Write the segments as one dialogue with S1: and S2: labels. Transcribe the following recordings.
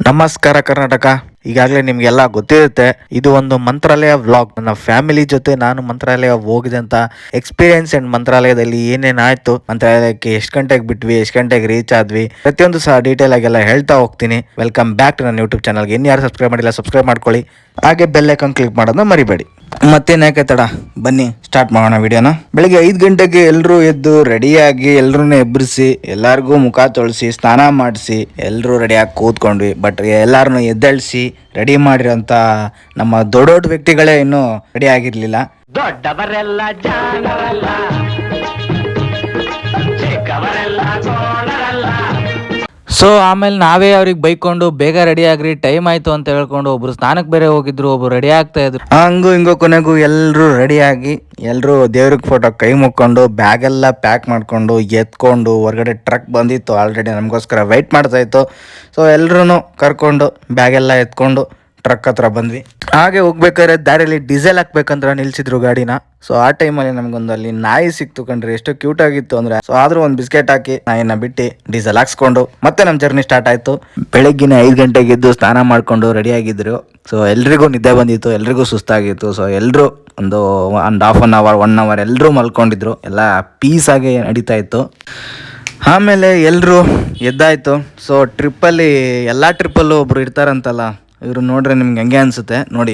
S1: ನಮಸ್ಕಾರ ಕರ್ನಾಟಕ. ಈಗಾಗಲೇ ನಿಮಗೆಲ್ಲ ಗೊತ್ತಿರುತ್ತೆ, ಇದು ಒಂದು ಮಂತ್ರಾಲಯ ವ್ಲಾಗ್. ನನ್ನ ಫ್ಯಾಮಿಲಿ ಜೊತೆ ನಾನು ಮಂತ್ರಾಲಯ ಹೋಗಿದಂತ ಎಕ್ಸ್ಪೀರಿಯನ್ಸ್ ಅಂಡ್ ಮಂತ್ರಾಲಯದಲ್ಲಿ ಏನೇನಾಯ್ತು, ಮಂತ್ರಾಲಯಕ್ಕೆ ಎಷ್ಟು ಗಂಟೆಗೆ ಬಿಟ್ವಿ, ಎಷ್ಟು ಗಂಟೆಗೆ ರೀಚ್ ಆದ್ವಿ, ಪ್ರತಿಯೊಂದು ಸಹ ಡೀಟೇಲ್ ಆಗಿ ಎಲ್ಲ ಹೇಳ್ತಾ ಹೋಗ್ತೀನಿ. ವೆಲ್ಕಮ್ ಬ್ಯಾಕ್ ಟು ನನ್ನ ಯೂಟ್ಯೂಬ್ ಚಾನಲ್ಗೆ. ಇನ್ಯಾರು ಸಬ್ಸ್ಕ್ರೈಬ್ ಮಾಡಿಲ್ಲ ಸಬ್ಸ್ಕ್ರೈಬ್ ಮಾಡ್ಕೊಳ್ಳಿ, ಹಾಗೆ ಬೆಲ್ ಐಕಾನ್ ಕ್ಲಿಕ್ ಮಾಡೋದನ್ನ ಮರಿಬೇಡಿ. ಮತ್ತೇನ್ಯಾಕೆ ತಡ, ಬನ್ನಿ ಸ್ಟಾರ್ಟ್ ಮಾಡೋಣ ವಿಡಿಯೋನ. ಬೆಳಿಗ್ಗೆ 5 ಗಂಟೆಗೆ ಎಲ್ಲರೂ ಎದ್ದು ರೆಡಿಯಾಗಿ ಎಲ್ಲರನ್ನ ಎಬ್ಬರಿಸಿ ಎಲ್ಲರಿಗೂ ಮುಖ ತೊಳಸಿ ಸ್ನಾನ ಮಾಡಿಸಿ ಎಲ್ಲರೂ ರೆಡಿಯಾಗಿ ಕೂತ್ಕೊಂಡ್ವಿ. ಬಟ್ ಎಲ್ಲಾರನ್ನು ಎದ್ದೇಳಿಸಿ ರೆಡಿ ಮಾಡಿರೋಂಥ ನಮ್ಮ ದೊಡ್ಡ ದೊಡ್ಡ ವ್ಯಕ್ತಿಗಳೇ ಇನ್ನೂ ರೆಡಿ ಆಗಿರ್ಲಿಲ್ಲ.
S2: ದೊಡ್ಡವರೆಲ್ಲ ಜಾಣರಲ್ಲ, ಚಿಕ್ಕವರೆಲ್ಲ ಸೋಣರಲ್ಲ.
S1: ಸೊ ಆಮೇಲೆ ನಾವೇ ಅವ್ರಿಗೆ ಬೈಕೊಂಡು ಬೇಗ ರೆಡಿ ಆಗ್ರಿ, ಟೈಮ್ ಆಯ್ತು ಅಂತ ಹೇಳ್ಕೊಂಡು ಒಬ್ರು ಸ್ನಾನಕ್ಕೆ ಬೇರೆ ಹೋಗಿದ್ರು, ಒಬ್ರು ರೆಡಿ ಆಗ್ತಾ ಇದ್ರು. ಹಂಗೂ ಹಿಂಗೋ ಕೊನೆಗೂ ಎಲ್ಲರೂ ರೆಡಿಯಾಗಿ ಎಲ್ಲರೂ ದೇವ್ರಿಗೆ ಫೋಟೋ ಕೈ ಮುಕ್ಕೊಂಡು ಬ್ಯಾಗ್ ಎಲ್ಲ ಪ್ಯಾಕ್ ಮಾಡ್ಕೊಂಡು ಎತ್ಕೊಂಡು ಹೊರಗಡೆ ಟ್ರಕ್ ಬಂದಿತ್ತು, ಆಲ್ರೆಡಿ ನಮಗೋಸ್ಕರ ವೆಯ್ಟ್ ಮಾಡ್ತಾ ಇತ್ತು. ಸೊ ಎಲ್ಲರೂ ಕರ್ಕೊಂಡು ಬ್ಯಾಗೆಲ್ಲ ಎತ್ಕೊಂಡು ಟ್ರಕ್ ಹತ್ರ ಬಂದ್ವಿ. ಹಾಗೆ ಹೋಗ್ಬೇಕಾದ್ರೆ ದಾರಿಯಲ್ಲಿ ಡೀಸೆಲ್ ಹಾಕ್ಬೇಕಂತ ನಿಲ್ಸಿದ್ರು ಗಾಡಿನ. ಸೊ ಆ ಟೈಮಲ್ಲಿ ನಮ್ಗೊಂದು ಅಲ್ಲಿ ನಾಯಿ ಸಿಕ್ತು ಕಂಡ್ರಿ, ಎಷ್ಟು ಕ್ಯೂಟ್ ಆಗಿತ್ತು ಅಂದ್ರೆ. ಸೊ ಆದ್ರೂ ಒಂದು ಬಿಸ್ಕೆಟ್ ಹಾಕಿ ನಾಯಿನ ಬಿಟ್ಟು ಡೀಸೆಲ್ ಹಾಕ್ಸ್ಕೊಂಡು ಮತ್ತೆ ನಮ್ಮ ಜರ್ನಿ ಸ್ಟಾರ್ಟ್ ಆಯ್ತು. ಬೆಳಗ್ಗಿನ 5 ಗಂಟೆಗೆ ಎದ್ದು ಸ್ನಾನ ಮಾಡ್ಕೊಂಡು ರೆಡಿ ಆಗಿದ್ರು. ಸೊ ಎಲ್ರಿಗೂ ನಿದ್ದೆ ಬಂದಿತ್ತು, ಎಲ್ರಿಗೂ ಸುಸ್ತಾಗಿತ್ತು. ಸೊ ಎಲ್ಲರೂ ಒಂದು ಹಾಫ್ ಅನ್ ಅವರ್ 1 ಅವರ್ ಎಲ್ಲರೂ ಮಲ್ಕೊಂಡಿದ್ರು, ಎಲ್ಲ ಪೀಸ್ ಆಗಿ ನಡೀತಾ ಇತ್ತು. ಆಮೇಲೆ ಎಲ್ಲರೂ ಎದ್ದಾಯ್ತು. ಸೊ ಟ್ರಿಪ್ಪಲ್ಲಿ ಎಲ್ಲ ಟ್ರಿಪ್ಪಲ್ಲೂ ಒಬ್ರು ಇರ್ತಾರಂತಲ್ಲ, ಇವರು ನೋಡ್ರೆ ನಿಮ್ಗೆ ಹಂಗೆ ಅನ್ಸುತ್ತೆ ನೋಡಿ.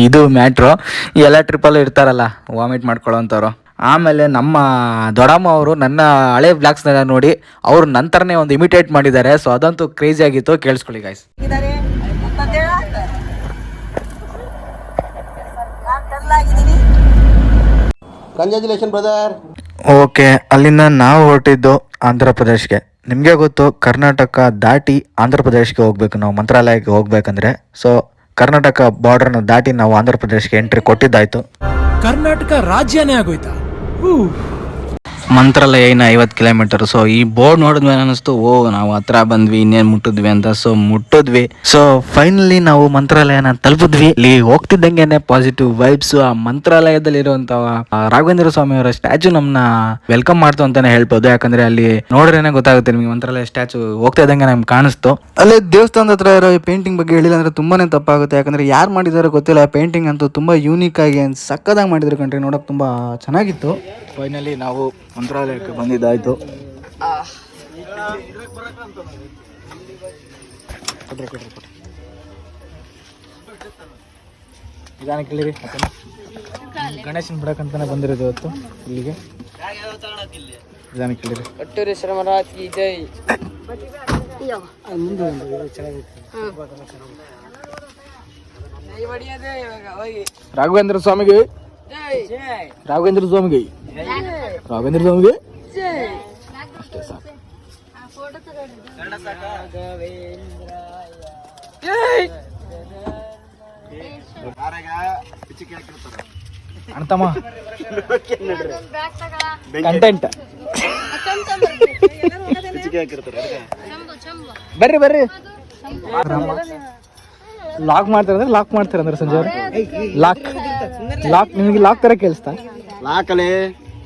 S1: ಇದು ಮ್ಯಾಟ್ರು. ಎಲ್ಲ ಟ್ರಿಪ್ಪಲ್ಲೂ ಇರ್ತಾರಲ್ಲ ವಾಮಿಟ್ ಮಾಡ್ಕೊಳ್ಳೋಂಥವ್ರು. ಆಮೇಲೆ ನಮ್ಮ ದೊಡ್ಡಮ್ಮ ಅವರು ನನ್ನ ಹಳೆ ಬ್ಲಾಗ್ಸ್ನೆಲ್ಲ ನೋಡಿ ಅವರು ನಂತರನೇ ಒಂದು ಇಮಿಟೇಟ್ ಮಾಡಿದ್ದಾರೆ. ಸೊ ಅದಂತೂ ಕ್ರೇಜಿ ಆಗಿತ್ತು, ಕೇಳಿಸ್ಕೊಳ್ಳಿ ಗಾಯ್ಸ್.
S3: Congratulation brother.
S1: ಓಕೆ, ಅಲ್ಲಿಂದ ನಾವು ಹೊರಟಿದ್ದು ಆಂಧ್ರ ಪ್ರದೇಶ್ಗೆ. ನಿಮಗೆ ಗೊತ್ತು, ಕರ್ನಾಟಕ ದಾಟಿ ಆಂಧ್ರ ಪ್ರದೇಶ್ಗೆ ಹೋಗ್ಬೇಕು ನಾವು ಮಂತ್ರಾಲಯಕ್ಕೆ ಹೋಗ್ಬೇಕಂದ್ರೆ. ಸೊ ಕರ್ನಾಟಕ ಬಾರ್ಡರ್ನ ದಾಟಿ ನಾವು ಆಂಧ್ರ ಪ್ರದೇಶ್ಗೆ ಎಂಟ್ರಿ ಕೊಟ್ಟಿದ್ದಾಯ್ತು.
S4: ಕರ್ನಾಟಕ ರಾಜ್ಯನೇ ಆಗೋಯ್ತಾ?
S1: ಮಂತ್ರಾಲಯ ಇನ್ನು 50 ಕಿಲೋಮೀಟರ್. ಸೊ ಈ ಬೋರ್ಡ್ ನೋಡಿದ್ಮೇಲೆ ಅನಿಸ್ತು, ಓ ನಾವು ಹತ್ರ ಬಂದ್ವಿ, ಇನ್ನೇನು ಮುಟ್ಟಿದ್ವಿ ಅಂತ. ಸೊ ಮುಟ್ಟಿದ್ವಿ. ಸೊ ಫೈನಲಿ ನಾವು ಮಂತ್ರಾಲಯನ ತಲುಪಿದ್ವಿ. ಇಲ್ಲಿ ಹೋಗ್ತಿದ್ದಂಗೆನೆ ಪಾಸಿಟಿವ್ ವೈಬ್ಸ್. ಆ ಮಂತ್ರಾಲಯದಲ್ಲಿರುವಂತ ರಾಘವೇಂದ್ರ ಸ್ವಾಮಿ ಅವರ ಸ್ಟ್ಯಾಚು ನಮ್ಮನ್ನ ವೆಲ್ಕಮ್ ಮಾಡ್ತು ಅಂತಾನೆ ಹೇಳ್ಬೋದು. ಯಾಕಂದ್ರೆ ಅಲ್ಲಿ ನೋಡ್ರೇನೆ ಗೊತ್ತಾಗುತ್ತೆ ನಿಮಗೆ, ಮಂತ್ರಾಲಯ ಸ್ಟ್ಯಾಚು ಹೋಗ್ತಾ ಇದ್ದಂಗೆ ನಮ್ಗೆ ಕಾಣಿಸ್ತು. ಅಲ್ಲೇ ದೇವಸ್ಥಾನದ ಹತ್ರ ಇರೋ ಈ ಪೇಂಟಿಂಗ್ ಬಗ್ಗೆ ಹೇಳಿಲ್ಲ ಅಂದ್ರೆ ತುಂಬಾನೇ ತಪ್ಪಾಗುತ್ತೆ. ಯಾಕಂದ್ರೆ ಯಾರು ಮಾಡಿದಾರೋ ಗೊತ್ತಿಲ್ಲ. ಪೇಂಟಿಂಗ್ ಅಂತೂ ತುಂಬಾ ಯೂನಿಕ್ ಆಗಿ ಸಕ್ಕದಾಗಿ ಮಾಡಿದ್ರು ಕಂಡ್ರಿ, ನೋಡಕ್ ತುಂಬಾ ಚೆನ್ನಾಗಿತ್ತು. ಫೈನಲಿ ನಾವು ಮಂತ್ರಾಲಯಕ್ಕೆ ಬಂದಿದ್ದಾಯ್ತು. ನಿಧಾನಕ್ಕೆ ಇಳಿರಿ. ಗಣೇಶನ್ ಬಿಡಕ್ಕಂತಾನೆ ಬಂದಿರೋದು ಇವತ್ತು ಇಲ್ಲಿಗೆ. ನಿಧಾನಕ್ಕೆ ಇಳಿರಿ. ರಾಘವೇಂದ್ರ ಸ್ವಾಮಿಗೆ, ರಾಘವೇಂದ್ರ ಸ್ವಾಮಿಗೆ, ರಾಘವೇಂದ್ರ ಸ್ವಾಮಿಗೆ ಅಷ್ಟೇ ಸಾಕು. ಅಣ್ತಮ್ಮ ಕಂಟೆಂಟ್ ಬರ್ರಿ ಬರ್ರಿ. ಲಾಕ್ ಮಾಡ್ತಾರಂದ್ರೆ ಲಾಕ್ ಮಾಡ್ತಾರಂದ್ರೆ ಸಂಜೆ ಅವರು ಲಾಕ್ ಲಾಕ್ ನಿಮಗೆ ಲಾಕ್ ತರ ಕೇಳಿಸ್ತಾ?
S3: ಲಾಕಲೇ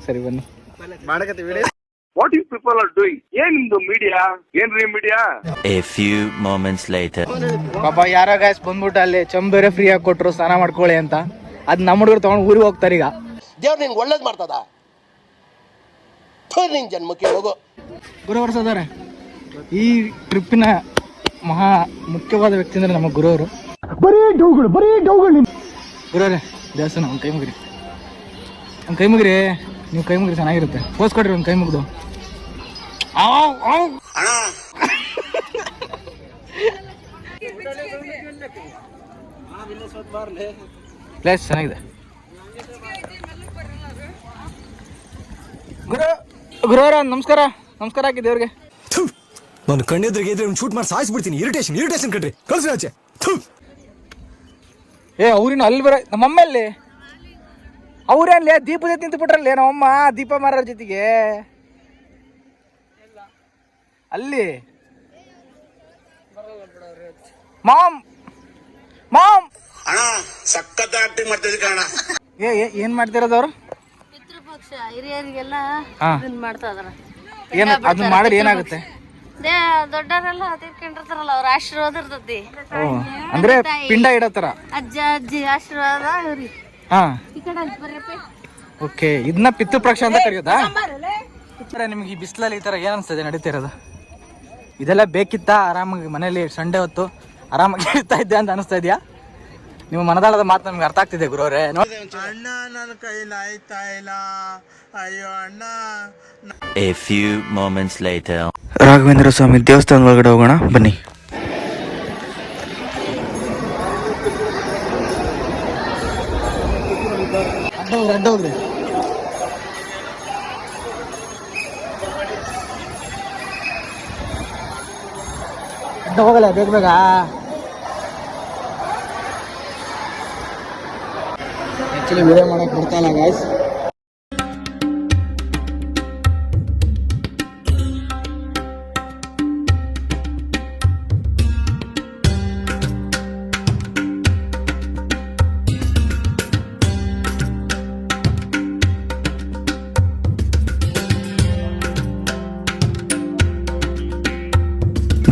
S1: ಸರಿ ಬನ್ನಿ.
S5: What you people are doing? ಏನಿಂದು ಮೀಡಿಯಾ? ಏನ್ರಿ media?
S6: A few moments later.
S1: ಪಾಪ ಯಾರೋ ಗಾಯ್ಸ್ ಬಂದ್ಬಿಟ್ಟು ಅಲ್ಲಿ ಚಂಬ್ ಬೇರೆ ಫ್ರೀ ಆಗಿ ಕೊಟ್ರು ಸ್ನಾನ ಮಾಡ್ಕೊಳ್ಳಿ ಅಂತ. ಅದ್ ನಮ್ಮ ಹುಡುಗರು ತಗೊಂಡು ಊರಿಗೆ ಹೋಗ್ತಾರೆ ಈಗ.
S3: ದೇವ್ರು ನಿನ್ಗೆ ಒಳ್ಳೇದ್ ಮಾಡ್ತದ, ನಿನ್ ಜನ್ಮಕ್ಕೆ ಹೋಗೋ.
S1: ಗುರುವರು ಸೋದರ, ಈ ಟ್ರಿಪ್ಪಿನ ಮಹಾ ಮುಖ್ಯವಾದ ವ್ಯಕ್ತಿ ಅಂದ್ರೆ ನಮ್ಮ ಗುರುವರು. ಗುರುವರೇ ದೇವಸ್ಥಾನ ಒಂದು ಕೈ ಮುಗಿರಿ, ಒಂದು ಕೈ ಮುಗಿರಿ. ನೀವು ಕೈ ಮುಗಿರಿ, ಚೆನ್ನಾಗಿರುತ್ತೆ. ಪೋಸ್ ಕೊಡ್ರಿ ಒಂದು ಕೈ ಮುಗ್ದು. ಪ್ಲೇಸ್ ಚೆನ್ನಾಗಿದೆ. ಗುರುವರ ನಮಸ್ಕಾರ. ನಮಸ್ಕಾರ ಹಾಕಿ ದೇವ್ರಿಗೆ.
S4: ನಾನು ಕಣ್ಣೆದ್ರಿಗೆ ಇದ್ರೆ ಶೂಟ್ ಮಾಡಿ ಸಾಯಿಸ್ಬಿಡ್ತೀನಿ. ಇರಿಟೇಷನ್ ಕಣ್ರಿ, ಕಳ್ಸಿ ಆಚೆ.
S1: ಏ ಅವ್ರಿನ ಅಲ್ಲಿ ಬರ ನಮ್ಮಮ್ಮಲ್ಲಿ ಅವ್ರೇನ್ಲೇ ದೀಪದ ನಿಂತು ಬಿಟ್ರಲ್ಲೇ ನಮ್ಮಮ್ಮ ದೀಪ ಮಾರೋರ ಜೊತೆಗೆ ಅಲ್ಲಿ. ಮಾಮ್ ಮಾಮ್
S3: ಅಣ್ಣ ಸಖತ್ ಆಕ್ಟಿಂಗ್ ಮಾಡ್ತಿದ್ದೆ ಕಣ.
S1: ಏನ್ ಮಾಡ್ತಿರೋದು ಅವರು?
S7: ಪಿತೃಪಕ್ಷ ಹಿರಿಯರಿಗೆಲ್ಲ
S1: ಹಾ.
S7: ಇದನ್ನ ಮಾಡ್ತಾ ಇದಾರ.
S1: ಏನ್ ಅದನ್ನ ಮಾಡಿದ್ರೆ ಏನಾಗುತ್ತೆ?
S7: ದೊಡ್ಡವರೆಲ್ಲ ತೀರ್ಕೊಂಡಿರ್ತಾರಲ್ಲ ಅವ್ರ ಆಶೀರ್ವಾದ ಇರ್ತತಿ.
S1: ಅಂದ್ರೆ ಪಿಂಡ ಇಡೋ ತರ.
S7: ಅಜ್ಜ ಅಜ್ಜಿ ಆಶೀರ್ವಾದ ಇವ್ರಿಗೆ.
S1: ಹಾ
S7: ಈ ಕಡೆ ಅಂತ ಬರ್ರಪ್ಪ.
S1: ಓಕೆ, ಇದನ್ನ ಪಿತೃಪಕ್ಷ ಅಂತ ಕರೆಯೋದಾ? ನಿಮ್ಗೆ ಈ ಬಿಸಿಲಲ್ಲಿ ಈ ತರ ಏನ್ ಅನ್ಸ್ತದೆ ನಡೀತಿರೋದು? ಇದೆಲ್ಲ ಬೇಕಿತ್ತಾ? ಆರಾಮಾಗಿ ಮನೇಲಿ ಸಂಡೆ ಹೊತ್ತು ಆರಾಮಾಗಿ ಇರ್ತಾ ಇದ್ದೆ ಅಂತ ಅನಿಸ್ತಾ ಇದೆಯಾ? ನಿಮ್ಮ ಮನದಾಳದ ಮಾತು ನಮ್ಗೆ ಅರ್ಥ ಆಗ್ತಿದೆ ಗುರುವರೇ.
S8: ಅಣ್ಣ ನನ್ನ ಕೈಲಿ ಆಯ್ತಾ ಇಲ್ಲ, ಅಯ್ಯೋ ಅಣ್ಣ.
S6: A few moments later.
S1: Raghavendra ಸ್ವಾಮಿ ದೇವಸ್ಥಾನದ ಒಳಗಡೆ ಹೋಗೋಣ ಬನ್ನಿ. ಹೋಗಲ್ಲ ಬೇಗ ಬೇಗ. ಆಕ್ಚುಲಿ ವಿಡಿಯೋ ಮಾಡಕ್ ಬರ್ತಾ ಇಲ್ಲ ಗೈಸ್.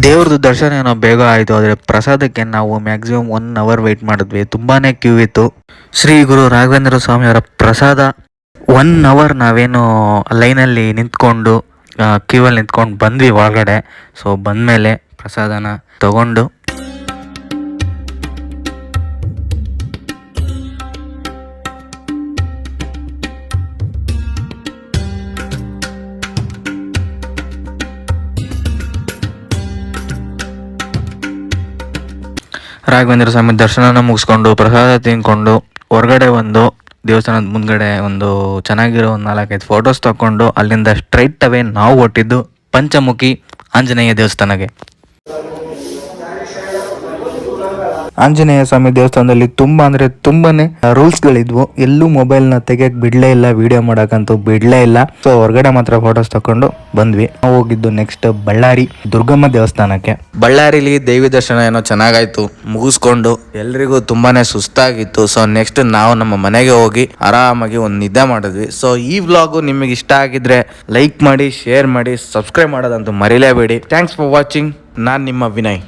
S1: ದೇವ್ರದ್ದು ದರ್ಶನ ಏನೋ ಬೇಗ ಆಯಿತು, ಆದರೆ ಪ್ರಸಾದಕ್ಕೆ ನಾವು ಮ್ಯಾಕ್ಸಿಮಮ್ 1 ಅವರ್ ವೆಯ್ಟ್ ಮಾಡಿದ್ವಿ. ತುಂಬಾ ಕ್ಯೂ ಇತ್ತು. ಶ್ರೀ ಗುರು ರಾಘವೇಂದ್ರ ಸ್ವಾಮಿಯವರ ಪ್ರಸಾದ 1 ಅವರ್ ನಾವೇನು ಲೈನಲ್ಲಿ ನಿಂತ್ಕೊಂಡು ಕ್ಯೂವಲ್ಲಿ ನಿಂತ್ಕೊಂಡು ಬಂದ್ವಿ ಒಳಗಡೆ. ಸೊ ಬಂದಮೇಲೆ ಪ್ರಸಾದನ ತಗೊಂಡು ರಾಘವೇಂದ್ರ ಸ್ವಾಮಿ ದರ್ಶನನ ಮುಗಿಸ್ಕೊಂಡು ಪ್ರಸಾದ ತಿನ್ಕೊಂಡು ಹೊರಗಡೆ ಒಂದು ದೇವಸ್ಥಾನದ ಮುಂದ್ಗಡೆ ಒಂದು ಚೆನ್ನಾಗಿರೋ ಒಂದು 4-5 ಫೋಟೋಸ್ ತಗೊಂಡು ಅಲ್ಲಿಂದ ಸ್ಟ್ರೈಟ್ ಅವೇ ನಾವು ಹೊಟ್ಟಿದ್ದು ಪಂಚಮುಖಿ ಆಂಜನೇಯ ದೇವಸ್ಥಾನಕ್ಕೆ. ಆಂಜನೇಯ ಸ್ವಾಮಿ ದೇವಸ್ಥಾನದಲ್ಲಿ ತುಂಬ ಅಂದರೆ ತುಂಬಾನೇ ರೂಲ್ಸ್ಗಳಿದ್ವು. ಎಲ್ಲೂ ಮೊಬೈಲ್ನ ತೆಗಿಯಕ್ಕೆ ಬಿಡಲೇ ಇಲ್ಲ, ವಿಡಿಯೋ ಮಾಡೋಕ್ಕಂತೂ ಬಿಡಲೇ ಇಲ್ಲ. ಸೊ ಹೊರಗಡೆ ಮಾತ್ರ ಫೋಟೋಸ್ ತಗೊಂಡು ಬಂದ್ವಿ. ನಾವು ಹೋಗಿದ್ದು ನೆಕ್ಸ್ಟ್ ಬಳ್ಳಾರಿ ದುರ್ಗಮ್ಮ ದೇವಸ್ಥಾನಕ್ಕೆ. ಬಳ್ಳಾರಿಲಿ ದೇವಿ ದರ್ಶನ ಏನೋ ಚೆನ್ನಾಗಾಯ್ತು, ಮುಗಿಸ್ಕೊಂಡು ಎಲ್ರಿಗೂ ತುಂಬಾನೇ ಸುಸ್ತಾಗಿತ್ತು. ಸೊ ನೆಕ್ಸ್ಟ್ ನಾವು ನಮ್ಮ ಮನೆಗೆ ಹೋಗಿ ಆರಾಮಾಗಿ ಒಂದು ನಿದ್ದೆ ಮಾಡಿದ್ವಿ. ಸೊ ಈ ವ್ಲಾಗು ನಿಮಗೆ ಇಷ್ಟ ಆಗಿದ್ರೆ ಲೈಕ್ ಮಾಡಿ, ಶೇರ್ ಮಾಡಿ, ಸಬ್ಸ್ಕ್ರೈಬ್ ಮಾಡೋದಂತೂ ಮರಿಲೇಬೇಡಿ. Thanks for watching. ನಾನು ನಿಮ್ಮ ವಿನಯ್.